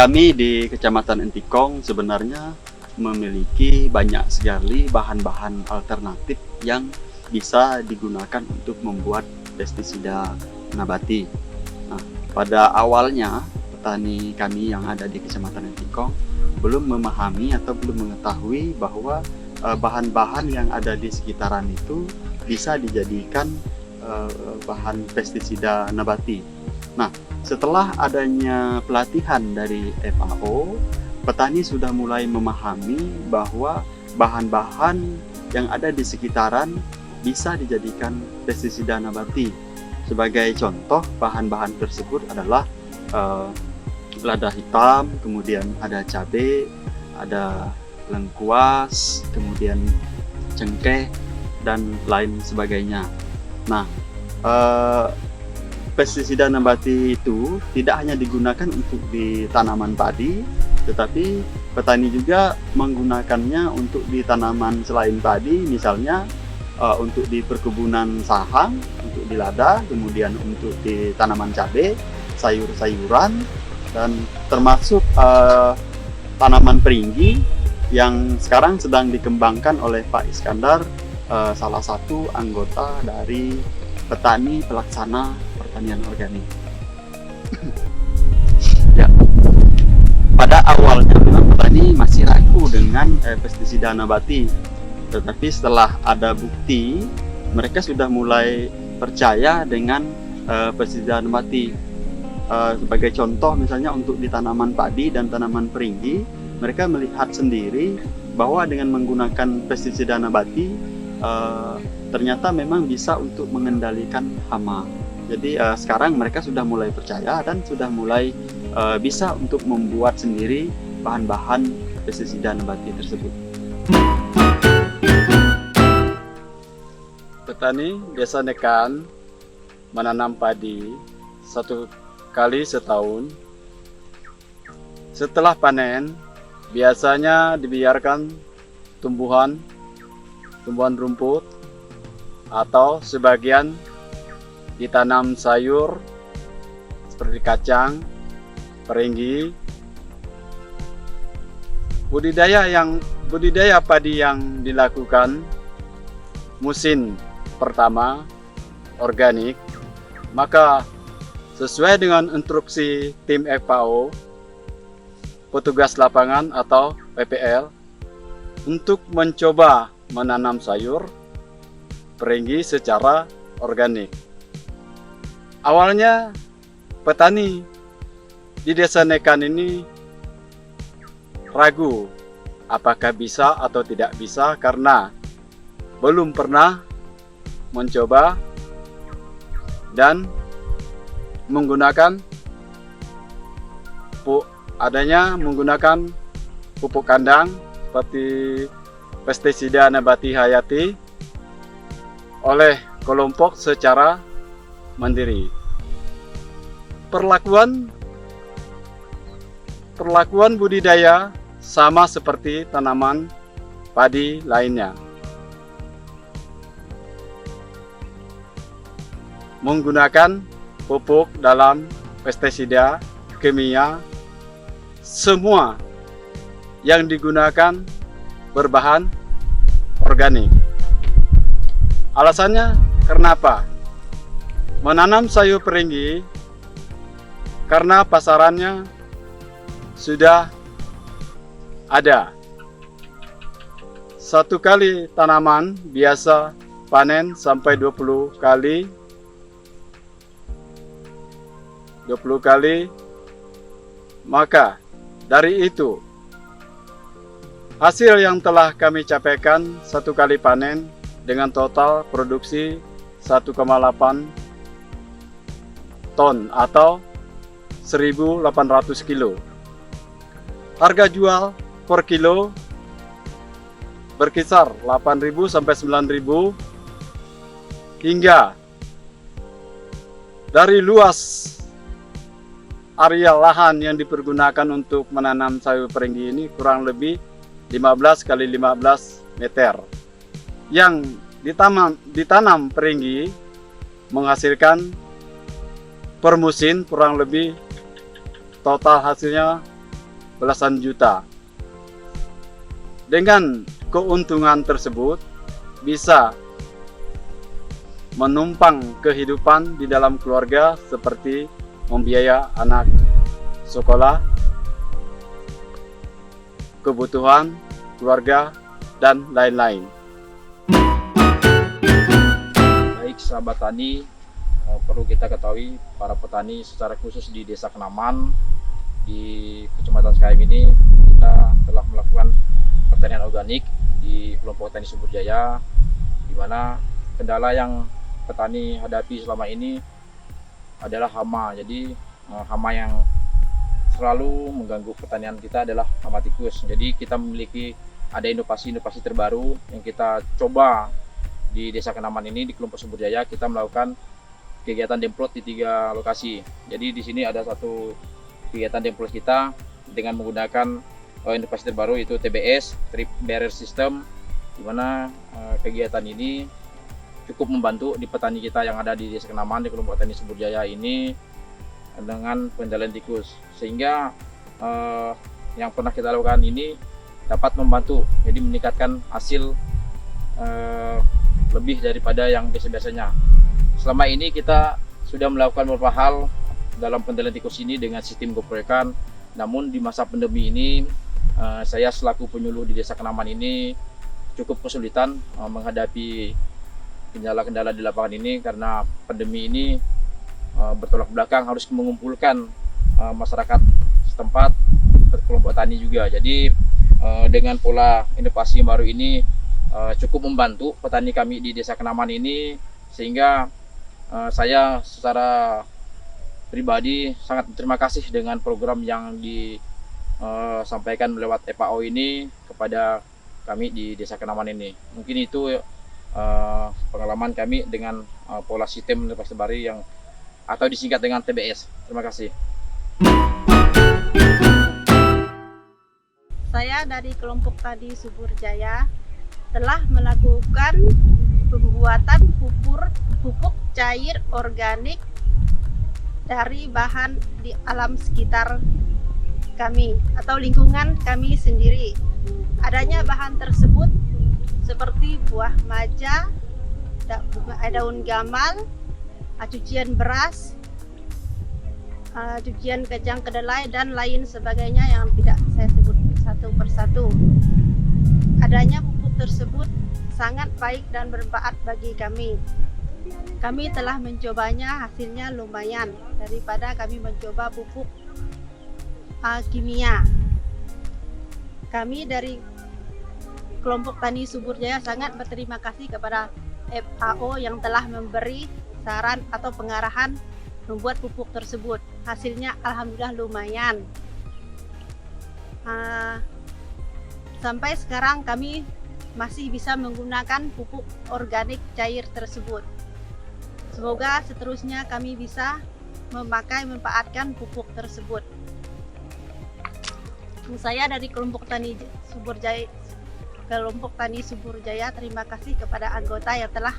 Kami di Kecamatan Entikong sebenarnya memiliki banyak sekali bahan-bahan alternatif yang bisa digunakan untuk membuat pestisida nabati. Nah, pada awalnya petani kami yang ada di Kecamatan Entikong belum memahami atau belum mengetahui bahwa bahan-bahan yang ada di sekitaran itu bisa dijadikan bahan pestisida nabati. Nah, setelah adanya pelatihan dari FAO, petani sudah mulai memahami bahwa bahan-bahan yang ada di sekitaran bisa dijadikan pestisida nabati. Sebagai contoh, bahan-bahan tersebut adalah lada hitam, kemudian ada cabai, ada lengkuas, kemudian cengkeh, dan lain sebagainya. Nah, pestisida nabati itu tidak hanya digunakan untuk di tanaman padi, tetapi petani juga menggunakannya untuk di tanaman selain padi, misalnya untuk di perkebunan sahang, untuk di lada, kemudian untuk di tanaman cabai, sayur-sayuran, dan termasuk tanaman peringgi yang sekarang sedang dikembangkan oleh Pak Iskandar, salah satu anggota dari petani pelaksana pertanian organik. Ya, pada awalnya memang petani masih ragu dengan pestisida nabati, tetapi setelah ada bukti, mereka sudah mulai percaya dengan pestisida nabati. Sebagai contoh, misalnya untuk di tanaman padi dan tanaman peringgi, mereka melihat sendiri bahwa dengan menggunakan pestisida nabati ternyata memang bisa untuk mengendalikan hama. Jadi sekarang mereka sudah mulai percaya dan sudah mulai bisa untuk membuat sendiri bahan-bahan pestisida nabati tersebut. Petani Desa Nekan menanam padi 1 kali setahun. Setelah panen, biasanya dibiarkan tumbuhan rumput atau sebagian ditanam sayur seperti kacang, peringgi. Budidaya padi yang dilakukan musim pertama organik, maka sesuai dengan instruksi tim FAO, petugas lapangan atau PPL, untuk mencoba menanam sayur peringgi secara organik. Awalnya petani di Desa Nekan ini ragu apakah bisa atau tidak bisa karena belum pernah mencoba dan menggunakan pupuk kandang seperti pestisida nabati hayati oleh kelompok secara mandiri. Perlakuan budidaya sama seperti tanaman padi lainnya. Menggunakan pupuk dalam pestisida kimia, semua yang digunakan berbahan organik. Alasannya kenapa? Menanam sayur peringgi karena pasarannya sudah ada. 1 kali tanaman biasa panen sampai 20 kali. Maka dari itu hasil yang telah kami capaikan 1 kali panen dengan total produksi 1,8 ton atau 1.800 kilo. Harga jual per kilo berkisar 8.000 sampai 9.000, hingga dari luas area lahan yang dipergunakan untuk menanam sayur peringgi ini kurang lebih 15 kali 15 meter. Yang ditanam peringgi menghasilkan per musim kurang lebih total hasilnya belasan juta. Dengan keuntungan tersebut bisa menumpang kehidupan di dalam keluarga seperti membiayai anak sekolah, kebutuhan keluarga, dan lain-lain. Baik sahabat tani, perlu kita ketahui para petani secara khusus di Desa Kenaman di Kecamatan Sekayam ini kita telah melakukan pertanian organik di kelompok tani Subur Jaya, di mana kendala yang petani hadapi selama ini adalah hama. Jadi hama yang selalu mengganggu pertanian kita adalah hama tikus. Jadi kita memiliki ada inovasi-inovasi terbaru yang kita coba di Desa Kenaman ini, di kelompok Subur Jaya. Kita melakukan kegiatan demplot di 3 lokasi. Jadi di sini ada satu kegiatan demplot kita dengan menggunakan inovasi terbaru, yaitu TBS, Trip Barrier System, di mana kegiatan ini cukup membantu di petani kita yang ada di Desa Kenaman, di kelompok tani Subur Jaya ini dengan pengendalian tikus, sehingga yang pernah kita lakukan ini dapat membantu, jadi meningkatkan hasil lebih daripada yang biasa-biasanya. Selama ini kita sudah melakukan beberapa hal dalam pengendalian tikus ini dengan sistem geproyekan, namun di masa pandemi ini saya selaku penyuluh di Desa Kenaman ini cukup kesulitan menghadapi kendala-kendala di lapangan ini, karena pandemi ini bertolak belakang harus mengumpulkan masyarakat setempat, kelompok tani juga. Jadi dengan pola inovasi baru ini cukup membantu petani kami di Desa Kenaman ini, sehingga saya secara pribadi sangat berterima kasih dengan program yang disampaikan lewat FAO ini kepada kami di Desa Kenaman ini. Mungkin itu pengalaman kami dengan pola sistem inovasi baru yang atau disingkat dengan TBS. Terima kasih. Saya dari kelompok tani Subur Jaya telah melakukan pembuatan pupuk cair organik dari bahan di alam sekitar kami atau lingkungan kami sendiri. Adanya bahan tersebut seperti buah maja, daun gamal, cucian beras, cucian kacang kedelai, dan lain sebagainya yang tidak saya sebut satu persatu. Adanya pupuk tersebut sangat baik dan bermanfaat bagi kami. Kami telah mencobanya, hasilnya lumayan daripada kami mencoba pupuk kimia. Kami dari kelompok tani Subur Jaya sangat berterima kasih kepada FAO yang telah memberi saran atau pengarahan membuat pupuk tersebut. Hasilnya alhamdulillah lumayan. Sampai sekarang kami masih bisa menggunakan pupuk organik cair tersebut. Semoga seterusnya kami bisa memanfaatkan pupuk tersebut. Saya dari kelompok tani Subur Jaya terima kasih kepada anggota yang telah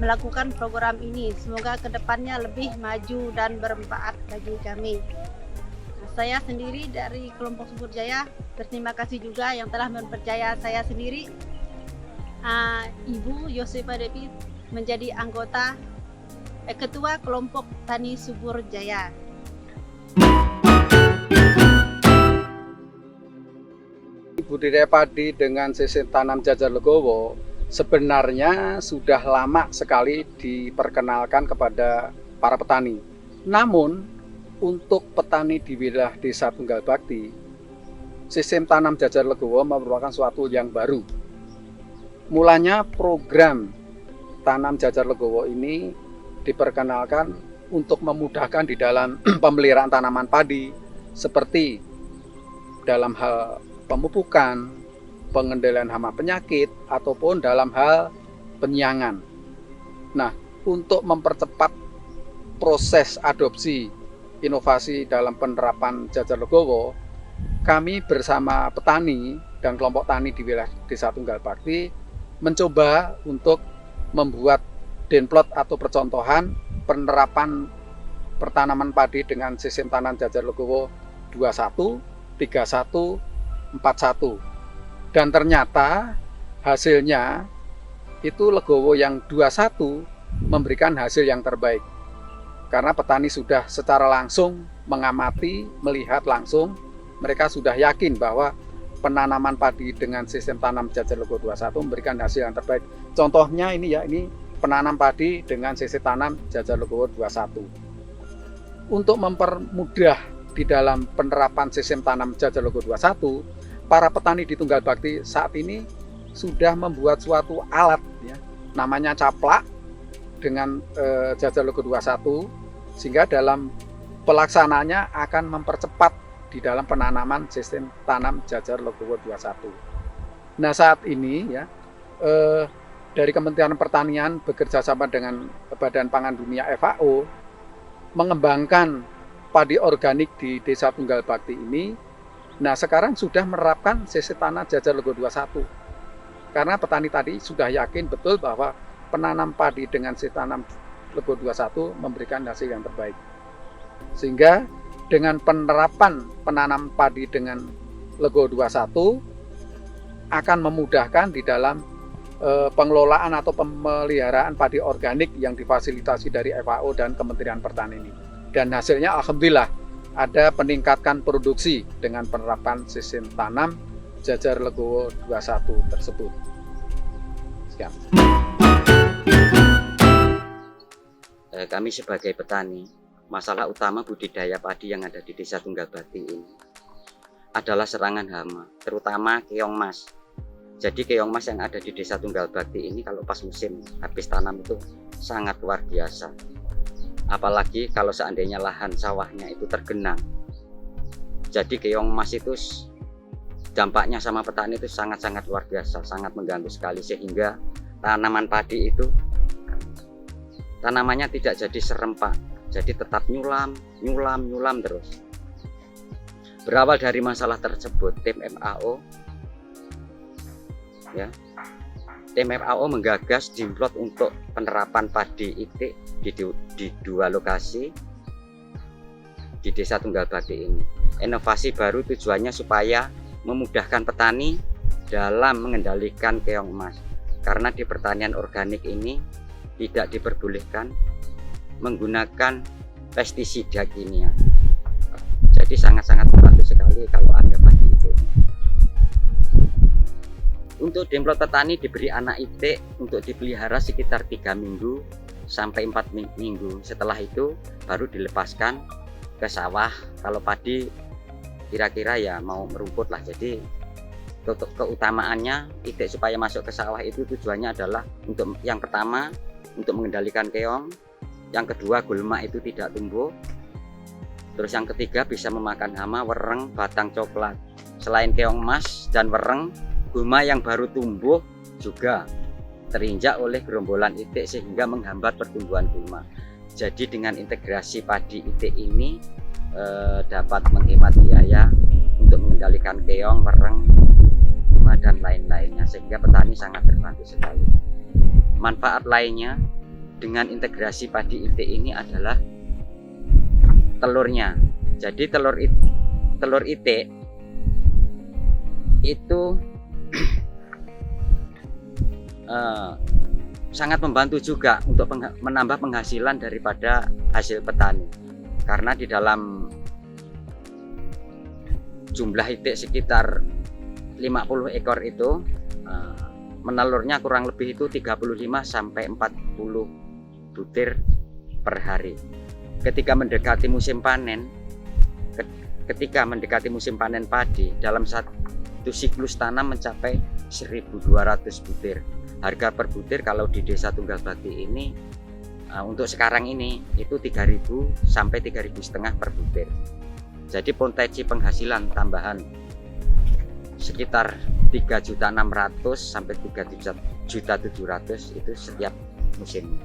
melakukan program ini. Semoga kedepannya lebih maju dan bermanfaat bagi kami. Saya sendiri dari kelompok Subur Jaya berterima kasih juga yang telah mempercaya saya sendiri, Ibu Yosefa Devi, menjadi anggota ketua kelompok tani Subur Jaya. Budidaya padi dengan sistem tanam jajar legowo sebenarnya sudah lama sekali diperkenalkan kepada para petani. Namun untuk petani di wilayah Desa Tunggal Bakti, sistem tanam jajar legowo merupakan suatu yang baru. Mulanya program tanam jajar legowo ini diperkenalkan untuk memudahkan di dalam pemeliharaan tanaman padi, seperti dalam hal pemupukan, pengendalian hama penyakit, ataupun dalam hal penyiangan. Nah, untuk mempercepat proses adopsi inovasi dalam penerapan jajar legowo, kami bersama petani dan kelompok tani di wilayah Desa Tunggal Bakti mencoba untuk membuat denplot atau percontohan penerapan pertanaman padi dengan sistem tanam jajar legowo 21 3141. Dan ternyata hasilnya itu legowo yang 21 memberikan hasil yang terbaik. Karena petani sudah secara langsung mengamati, melihat langsung, mereka sudah yakin bahwa penanaman padi dengan sistem tanam Jajar Legowo 21 memberikan hasil yang terbaik. Contohnya ini ya, ini penanam padi dengan sistem tanam Jajar Legowo 21. Untuk mempermudah di dalam penerapan sistem tanam Jajar Legowo 21, para petani di Tunggal Bakti saat ini sudah membuat suatu alat ya, namanya caplak dengan Jajar Legowo 21, sehingga dalam pelaksanaannya akan mempercepat di dalam penanaman sistem tanam Jajar Legowo 21. Nah, saat ini ya dari Kementerian Pertanian bekerja sama dengan Badan Pangan Dunia FAO mengembangkan padi organik di Desa Tunggal Bakti ini. Nah, sekarang sudah menerapkan sistem tanam Jajar Legowo 21. Karena petani tadi sudah yakin betul bahwa penanam padi dengan sistem tanam Legowo 21 memberikan hasil yang terbaik. Sehingga dengan penerapan penanam padi dengan Legowo 21 akan memudahkan di dalam pengelolaan atau pemeliharaan padi organik yang difasilitasi dari FAO dan Kementerian Pertanian ini. Dan hasilnya alhamdulillah ada peningkatan produksi dengan penerapan sistem tanam Jajar Legowo 21 tersebut. Sekian. Kami sebagai petani, masalah utama budidaya padi yang ada di Desa Tunggal Bakti ini adalah serangan hama, terutama keong mas. Jadi keong mas yang ada di Desa Tunggal Bakti ini kalau pas musim habis tanam itu sangat luar biasa. Apalagi kalau seandainya lahan sawahnya itu tergenang. Jadi keong mas itu dampaknya sama petani itu sangat-sangat luar biasa, sangat mengganggu sekali, sehingga tanaman padi itu tanamannya tidak jadi serempak, jadi tetap nyulam terus. Berawal dari masalah tersebut, tim FAO ya, tim FAO menggagas dimplot untuk penerapan padi itik di dua lokasi di Desa Tunggal Bakti ini. Inovasi baru tujuannya supaya memudahkan petani dalam mengendalikan keong emas. Karena di pertanian organik ini tidak diperbolehkan menggunakan pestisida kimia. Jadi sangat-sangat membantu sekali kalau ada padi itik. Untuk demplot petani diberi anak itik untuk dipelihara sekitar 3 minggu sampai 4 minggu. Setelah itu baru dilepaskan ke sawah. Kalau padi kira-kira ya mau merumput lah. Jadi keutamaannya itik supaya masuk ke sawah itu tujuannya adalah untuk yang pertama untuk mengendalikan keong, yang kedua gulma itu tidak tumbuh, terus yang ketiga bisa memakan hama, wereng, batang coklat. Selain keong emas dan wereng, gulma yang baru tumbuh juga terinjak oleh gerombolan itik sehingga menghambat pertumbuhan gulma. Jadi dengan integrasi padi itik ini dapat menghemat biaya untuk mengendalikan keong, wereng, gulma dan lain-lainnya, sehingga petani sangat terbantu sekali. Manfaat lainnya dengan integrasi padi itik ini adalah telurnya. Jadi telur itik itu sangat membantu juga untuk menambah penghasilan daripada hasil petani, karena di dalam jumlah itik sekitar 50 ekor itu menelurnya kurang lebih itu 35 sampai 40 butir per hari. Ketika mendekati musim panen padi, dalam satu siklus tanam mencapai 1.200 butir. Harga per butir kalau di Desa Tunggal Bakti ini untuk sekarang ini itu 3.000 sampai 3.500 per butir. Jadi potensi penghasilan tambahan sekitar 3.600.000 sampai 3.700.000 itu setiap musim.